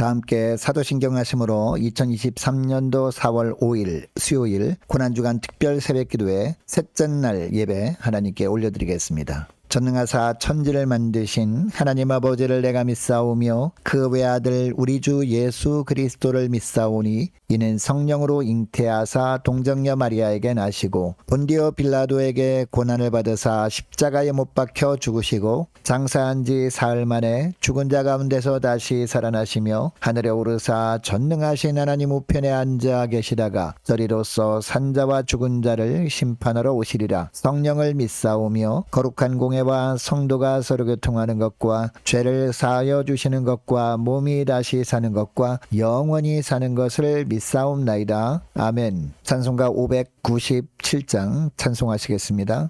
다 함께 사도신경 하심으로 2023년도 4월 5일 수요일 고난주간 특별 새벽기도회 셋째 날 예배 하나님께 올려드리겠습니다. 전능하사 천지를 만드신 하나님 아버지를 내가 믿사오며 그 외아들 우리 주 예수 그리스도를 믿사오니 이는 성령으로 잉태하사 동정녀 마리아에게 나시고 본디오 빌라도에게 고난을 받으사 십자가에 못 박혀 죽으시고 장사한 지 사흘 만에 죽은 자 가운데서 다시 살아나시며 하늘에 오르사 전능하신 하나님 우편에 앉아 계시다가 저리로서 산자와 죽은 자를 심판하러 오시리라. 성령을 믿사오며 거룩한 공예와 성도가 서로 교통하는 것과 죄를 사하여 주시는 것과 몸이 다시 사는 것과 영원히 사는 것을 믿사옵나이다. 아멘. 찬송가 597장 찬송하시겠습니다.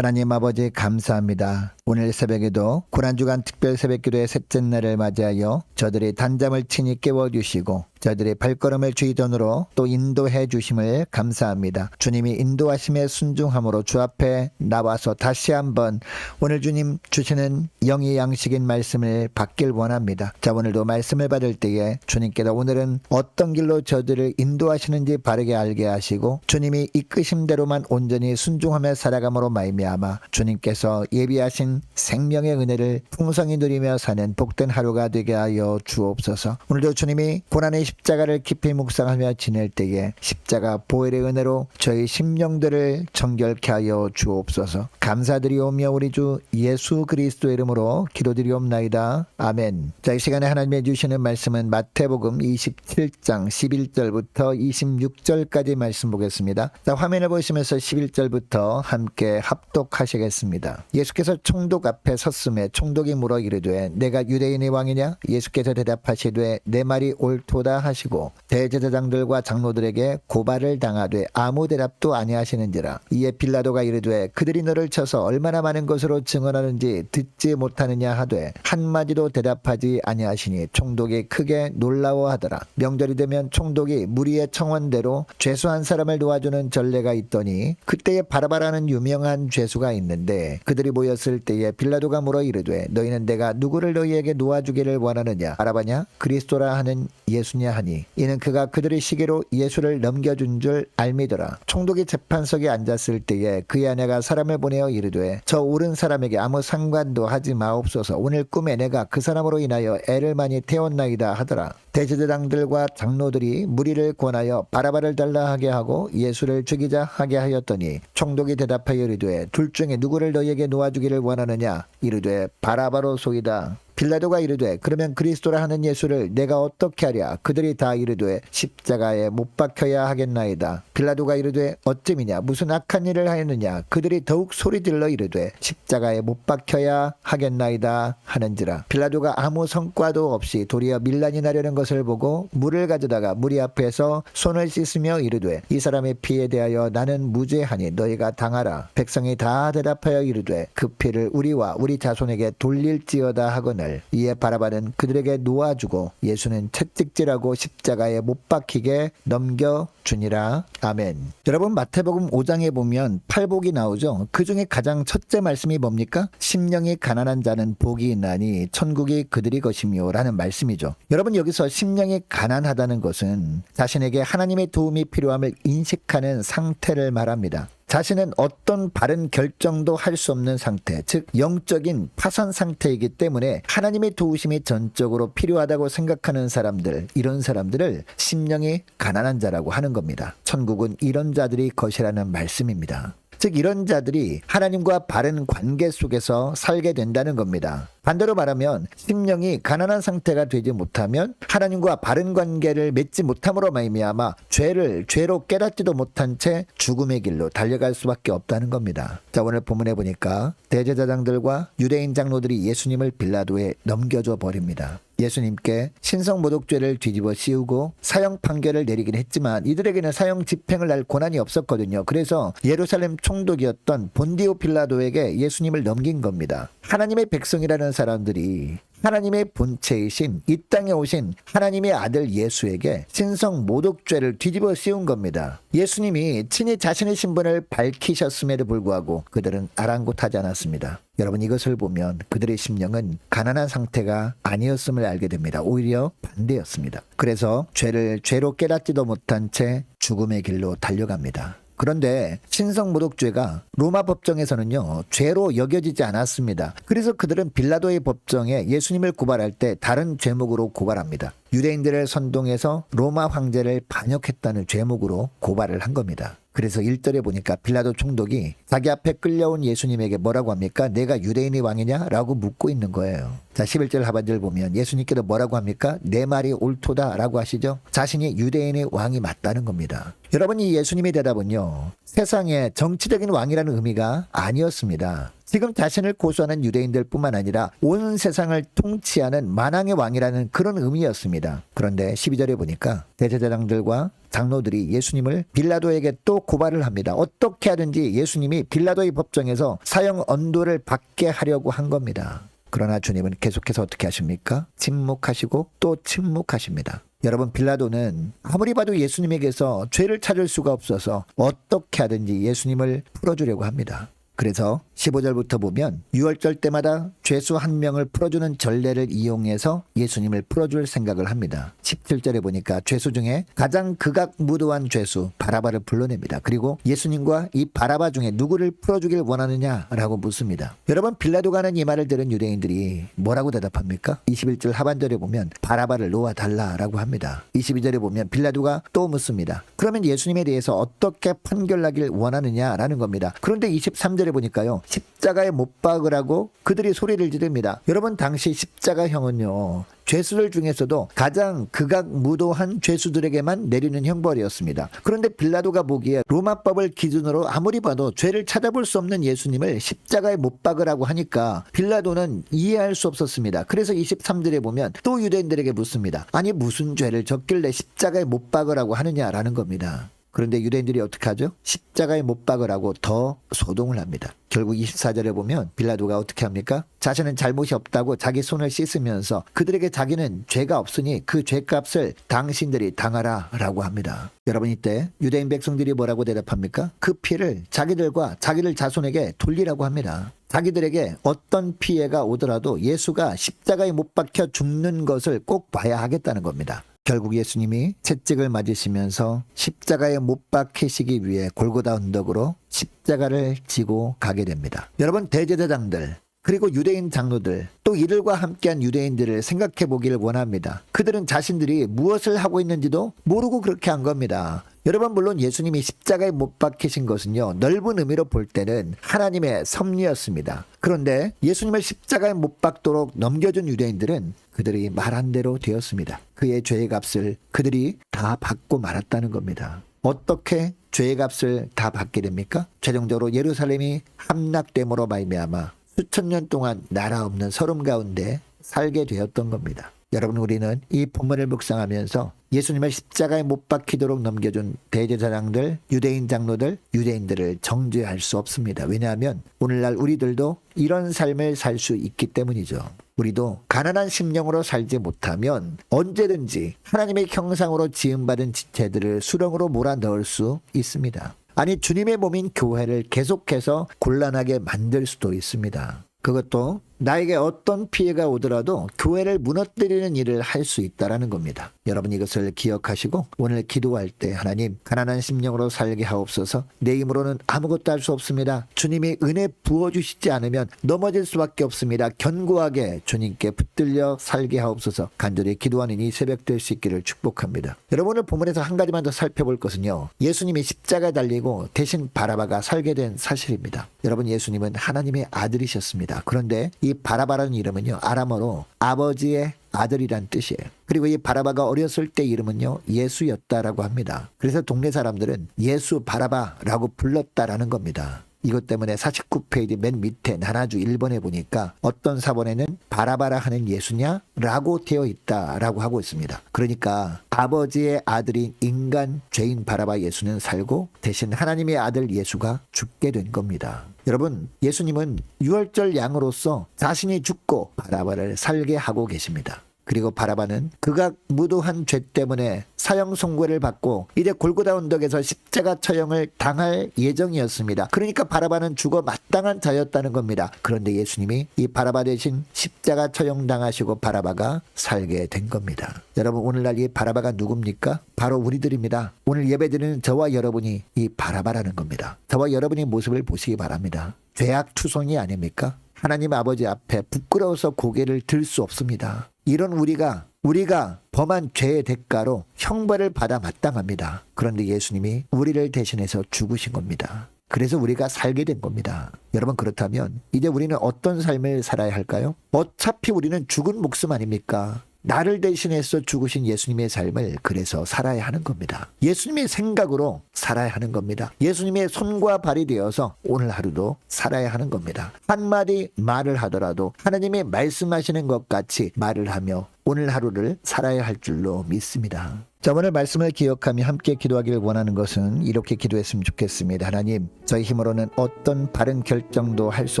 하나님 아버지 감사합니다. 오늘 새벽에도 고난주간 특별 새벽기도의 셋째 날을 맞이하여 저들의 단잠을 친히 깨워주시고 저들의 발걸음을 주의 전으로 또 인도해 주심을 감사합니다. 주님이 인도하심에 순종함으로 주 앞에 나와서 다시 한번 오늘 주님 주시는 영의 양식인 말씀을 받길 원합니다. 자, 오늘도 말씀을 받을 때에 주님께서 오늘은 어떤 길로 저들을 인도하시는지 바르게 알게 하시고 주님이 이끄심대로만 온전히 순종하며 살아감으로 말미암아 주님께서 예비하신 생명의 은혜를 풍성히 누리며 사는 복된 하루가 되게 하여 주옵소서. 오늘도 주님이 고난의 십자가를 깊이 묵상하며 지낼 때에 십자가 보혈의 은혜로 저희 심령들을 정결케 하여 주옵소서. 감사드리오며 우리 주 예수 그리스도의 이름으로 기도드리옵나이다. 아멘. 자, 이 시간에 하나님이 주시는 말씀은 마태복음 27장 11절부터 26절까지 말씀 보겠습니다. 자, 화면을 보시면서 11절부터 함께 합독하시겠습니다. 예수께서 총독 앞에 섰음에 총독이 물어 이르되 내가 유대인의 왕이냐? 예수께서 대답하시되 내 말이 옳도다 하시고 대제사장들과 장로들에게 고발을 당하되 아무 대답도 아니하시는지라. 이에 빌라도가 이르되 그들이 너를 쳐서 얼마나 많은 것으로 증언하는지 듣지 못하느냐 하되 한마디도 대답하지 아니하시니 총독이 크게 놀라워하더라. 명절이 되면 총독이 무리의 청원대로 죄수한 사람을 도와주는 전례가 있더니 그때에 바라바라는 유명한 죄수가 있는데 그들이 모였을 때에 빌라도가 물어 이르되 너희는 내가 누구를 너희에게 놓아주기를 원하느냐? 바라바냐? 그리스도라 하는 예수냐 하니 이는 그가 그들의 시기로 예수를 넘겨준 줄 알미더라. 총독이 재판석에 앉았을 때에 그의 아내가 사람을 보내어 이르되 저 옳은 사람에게 아무 상관도 하지 마옵소서. 오늘 꿈에 내가 그 사람으로 인하여 애를 많이 태웠나이다 하더라. 대제사장들과 장로들이 무리를 권하여 바라바를 달라 하게 하고 예수를 죽이자 하게 하였더니 총독이 대답하여 이르되 둘 중에 누구를 너희에게 놓아주기를 원하느냐? 이르되 바라바로 소이다. 빌라도가 이르되 그러면 그리스도라 하는 예수를 내가 어떻게 하랴? 그들이 다 이르되 십자가에 못 박혀야 하겠나이다. 빌라도가 이르되 어쯤이냐? 무슨 악한 일을 하였느냐? 그들이 더욱 소리질러 이르되 십자가에 못 박혀야 하겠나이다 하는지라. 빌라도가 아무 성과도 없이 도리어 밀란이 나려는 것을 보고 물을 가져다가 무리 앞에서 손을 씻으며 이르되 이 사람의 피에 대하여 나는 무죄하니 너희가 당하라. 백성이 다 대답하여 이르되 그 피를 우리와 우리 자손에게 돌릴지어다 하거늘. 이에 바라바는 그들에게 놓아주고 예수는 채찍질하고 십자가에 못 박히게 넘겨주니라. 아멘. 여러분, 마태복음 5장에 보면 팔복이 나오죠. 그 중에 가장 첫째 말씀이 뭡니까? 심령이 가난한 자는 복이 있나니 천국이 그들이 것이며 라는 말씀이죠. 여러분, 여기서 심령이 가난하다는 것은 자신에게 하나님의 도움이 필요함을 인식하는 상태를 말합니다. 자신은 어떤 바른 결정도 할 수 없는 상태, 즉 영적인 파산 상태이기 때문에 하나님의 도우심이 전적으로 필요하다고 생각하는 사람들, 이런 사람들을 심령이 가난한 자라고 하는 겁니다. 천국은 이런 자들이 것이라는 말씀입니다. 즉 이런 자들이 하나님과 바른 관계 속에서 살게 된다는 겁니다. 반대로 말하면 심령이 가난한 상태가 되지 못하면 하나님과 바른 관계를 맺지 못함으로 말미암아 죄로 깨닫지도 못한 채 죽음의 길로 달려갈 수밖에 없다는 겁니다. 자, 오늘 본문에 보니까 대제사장들과 유대인 장로들이 예수님을 빌라도에 넘겨줘 버립니다. 예수님께 신성모독죄를 뒤집어 씌우고 사형 판결을 내리긴 했지만 이들에게는 사형 집행을 할 권한이 없었거든요. 그래서 예루살렘 총독이었던 본디오 빌라도에게 예수님을 넘긴 겁니다. 하나님의 백성이라는 사람들이 하나님의 본체이신 이 땅에 오신 하나님의 아들 예수에게 신성모독죄를 뒤집어 씌운 겁니다. 예수님이 친히 자신의 신분을 밝히셨음에도 불구하고 그들은 아랑곳하지 않았습니다. 여러분, 이것을 보면 그들의 심령은 가난한 상태가 아니었음을 알게 됩니다. 오히려 반대였습니다. 그래서 죄를 죄로 깨닫지도 못한 채 죽음의 길로 달려갑니다. 그런데 신성모독죄가 로마 법정에서는요, 죄로 여겨지지 않았습니다. 그래서 그들은 빌라도의 법정에 예수님을 고발할 때 다른 죄목으로 고발합니다. 유대인들을 선동해서 로마 황제를 반역했다는 죄목으로 고발을 한 겁니다. 그래서 1절에 보니까 빌라도 총독이 자기 앞에 끌려온 예수님에게 뭐라고 합니까? 내가 유대인의 왕이냐? 라고 묻고 있는 거예요. 자, 11절 하반절 보면 예수님께도 뭐라고 합니까? 내 말이 옳도다 라고 하시죠. 자신이 유대인의 왕이 맞다는 겁니다. 여러분, 이 예수님의 대답은요, 세상의 정치적인 왕이라는 의미가 아니었습니다. 지금 자신을 고소하는 유대인들 뿐만 아니라 온 세상을 통치하는 만왕의 왕이라는 그런 의미였습니다. 그런데 12절에 보니까 대제사장들과 장로들이 예수님을 빌라도에게 또 고발을 합니다. 어떻게 하든지 예수님이 빌라도의 법정에서 사형 언도를 받게 하려고 한 겁니다. 그러나 주님은 계속해서 어떻게 하십니까? 침묵하시고 또 침묵하십니다. 여러분, 빌라도는 아무리 봐도 예수님에게서 죄를 찾을 수가 없어서 어떻게 하든지 예수님을 풀어주려고 합니다. 그래서 15절부터 보면 유월절 때마다 죄수 한 명을 풀어주는 전례를 이용해서 예수님을 풀어줄 생각을 합니다. 17절에 보니까 죄수 중에 가장 극악무도한 죄수 바라바를 불러냅니다. 그리고 예수님과 이 바라바 중에 누구를 풀어주길 원하느냐라고 묻습니다. 여러분, 빌라도가 하는 이 말을 들은 유대인들이 뭐라고 대답합니까? 21절 하반절에 보면 바라바를 놓아달라라고 합니다. 22절에 보면 빌라도가 또 묻습니다. 그러면 예수님에 대해서 어떻게 판결하길 원하느냐라는 겁니다. 그런데 23절에 보니까요, 십자가에 못 박으라고 그들이 소리를 지릅니다. 여러분, 당시 십자가형은요, 죄수들 중에서도 가장 극악무도한 죄수들에게만 내리는 형벌이었습니다. 그런데 빌라도가 보기에 로마법을 기준으로 아무리 봐도 죄를 찾아볼 수 없는 예수님을 십자가에 못 박으라고 하니까 빌라도는 이해할 수 없었습니다. 그래서 23절에 보면 또 유대인들에게 묻습니다. 아니, 무슨 죄를 졌길래 십자가에 못 박으라고 하느냐라는 겁니다. 그런데 유대인들이 어떻게 하죠? 십자가에 못 박으라고 더 소동을 합니다. 결국 24절에 보면 빌라도가 어떻게 합니까? 자신은 잘못이 없다고 자기 손을 씻으면서 그들에게 자기는 죄가 없으니 그 죄값을 당신들이 당하라 라고 합니다. 여러분, 이때 유대인 백성들이 뭐라고 대답합니까? 그 피를 자기들과 자기들 자손에게 돌리라고 합니다. 자기들에게 어떤 피해가 오더라도 예수가 십자가에 못 박혀 죽는 것을 꼭 봐야 하겠다는 겁니다. 결국 예수님이 채찍을 맞으시면서 십자가에 못 박히시기 위해 골고다 언덕으로 십자가를 지고 가게 됩니다. 여러분, 대제사장들 그리고 유대인 장로들 또 이들과 함께한 유대인들을 생각해 보기를 원합니다. 그들은 자신들이 무엇을 하고 있는지도 모르고 그렇게 한 겁니다. 여러분, 물론 예수님이 십자가에 못 박히신 것은요, 넓은 의미로 볼 때는 하나님의 섭리였습니다. 그런데 예수님을 십자가에 못 박도록 넘겨준 유대인들은 그들이 말한 대로 되었습니다. 그의 죄의 값을 그들이 다 받고 말았다는 겁니다. 어떻게 죄의 값을 다 받게 됩니까? 최종적으로 예루살렘이 함락됨으로 말미암아 수천 년 동안 나라 없는 서름 가운데 살게 되었던 겁니다. 여러분, 우리는 이 본문을 묵상하면서 예수님을 십자가에 못 박히도록 넘겨준 대제사장들, 유대인 장로들, 유대인들을 정죄할 수 없습니다. 왜냐하면 오늘날 우리들도 이런 삶을 살 수 있기 때문이죠. 우리도 가난한 심령으로 살지 못하면 언제든지 하나님의 형상으로 지음받은 지체들을 수렁으로 몰아넣을 수 있습니다. 아니, 주님의 몸인 교회를 계속해서 곤란하게 만들 수도 있습니다. 그것도 나에게 어떤 피해가 오더라도 교회를 무너뜨리는 일을 할 수 있다는 겁니다. 여러분, 이것을 기억하시고 오늘 기도할 때 하나님, 가난한 심령으로 살게 하옵소서. 내 힘으로는 아무것도 할 수 없습니다. 주님이 은혜 부어주시지 않으면 넘어질 수밖에 없습니다. 견고하게 주님께 붙들려 살게 하옵소서. 간절히 기도하는 이 새벽 될 수 있기를 축복합니다. 여러분, 오늘 본문에서 한 가지만 더 살펴볼 것은요, 예수님이 십자가에 달리고 대신 바라바가 살게 된 사실입니다. 여러분, 예수님은 하나님의 아들이셨습니다. 그런데 이 바라바라는 이름은요, 아람어로 아버지의 아들이란 뜻이에요. 그리고 이 바라바가 어렸을 때 이름은요, 예수였다라고 합니다. 그래서 동네 사람들은 예수 바라바라고 불렀다라는 겁니다. 이것 때문에 49페이지 맨 밑에 나나주 1번에 보니까 어떤 사본에는 바라바라 하는 예수냐라고 되어 있다라고 하고 있습니다. 그러니까 아버지의 아들인 인간 죄인 바라바 예수는 살고 대신 하나님의 아들 예수가 죽게 된 겁니다. 여러분, 예수님은 유월절 양으로서 자신이 죽고 바라바를 살게 하고 계십니다. 그리고 바라바는 그가 무도한 죄 때문에 사형 선고를 받고 이제 골고다 언덕에서 십자가 처형을 당할 예정이었습니다. 그러니까 바라바는 죽어 마땅한 자였다는 겁니다. 그런데 예수님이 이 바라바 대신 십자가 처형 당하시고 바라바가 살게 된 겁니다. 여러분, 오늘날 이 바라바가 누굽니까? 바로 우리들입니다. 오늘 예배드리는 저와 여러분이 이 바라바라는 겁니다. 저와 여러분의 모습을 보시기 바랍니다. 죄악투성이 아닙니까? 하나님 아버지 앞에 부끄러워서 고개를 들 수 없습니다. 이런 우리가 범한 죄의 대가로 형벌을 받아 마땅합니다. 그런데 예수님이 우리를 대신해서 죽으신 겁니다. 그래서 우리가 살게 된 겁니다. 여러분, 그렇다면 이제 우리는 어떤 삶을 살아야 할까요? 어차피 우리는 죽은 목숨 아닙니까? 나를 대신해서 죽으신 예수님의 삶을 그래서 살아야 하는 겁니다. 예수님의 생각으로 살아야 하는 겁니다. 예수님의 손과 발이 되어서 오늘 하루도 살아야 하는 겁니다. 한마디 말을 하더라도 하나님이 말씀하시는 것 같이 말을 하며 오늘 하루를 살아야 할 줄로 믿습니다. 자, 오늘 말씀을 기억하며 함께 기도하기를 원하는 것은 이렇게 기도했으면 좋겠습니다. 하나님, 저희 힘으로는 어떤 바른 결정도 할 수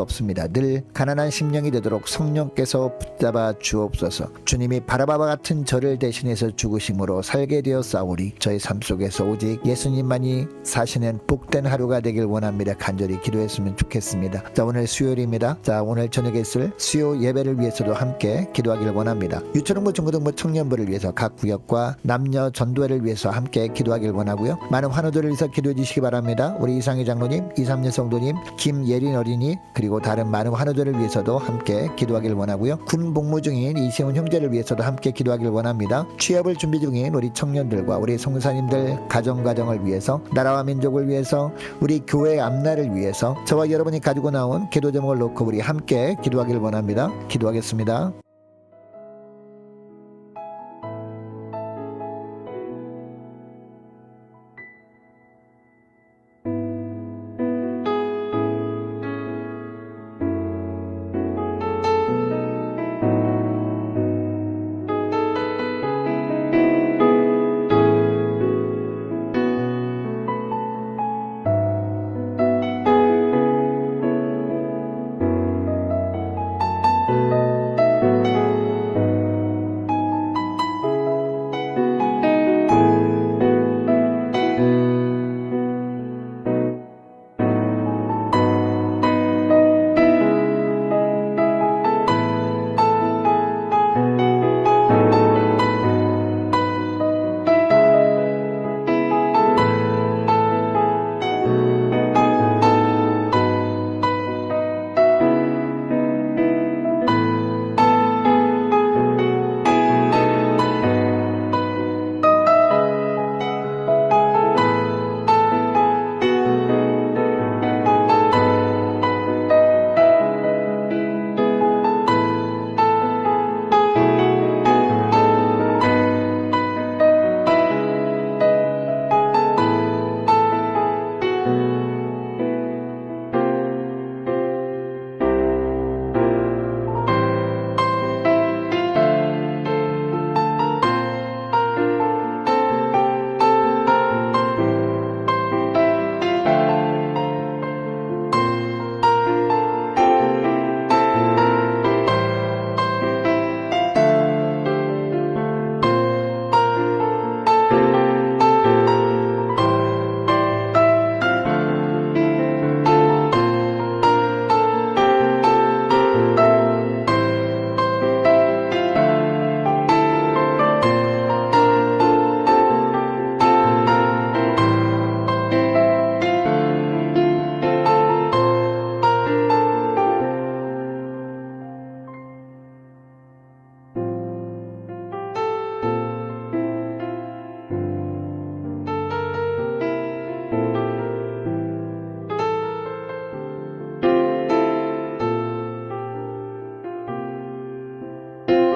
없습니다. 늘 가난한 심령이 되도록 성령께서 붙잡아 주옵소서. 주님이 바라바와 같은 저를 대신해서 죽으심으로 살게 되었사오니 저희 삶 속에서 오직 예수님만이 사시는 복된 하루가 되길 원합니다. 간절히 기도했으면 좋겠습니다. 자, 오늘 수요일입니다. 자, 오늘 저녁에 있을 수요 예배를 위해서도 함께 기도하기를 원합니다. 유초등부, 중고등부, 청년부를 위해서 각 구역과 남녀 전도회를 위해서 함께 기도하길 원하고요. 많은 환우들을 위해서 기도해 주시기 바랍니다. 우리 이상희 장로님, 이삼재 성도님, 김예린 어린이, 그리고 다른 많은 환우들을 위해서도 함께 기도하길 원하고요. 군 복무 중인 이세훈 형제를 위해서도 함께 기도하길 원합니다. 취업을 준비 중인 우리 청년들과 우리 성사님들 가정을 위해서, 나라와 민족을 위해서, 우리 교회 앞날을 위해서 저와 여러분이 가지고 나온 기도 제목을 놓고 우리 함께 기도하길 원합니다. 기도하겠습니다.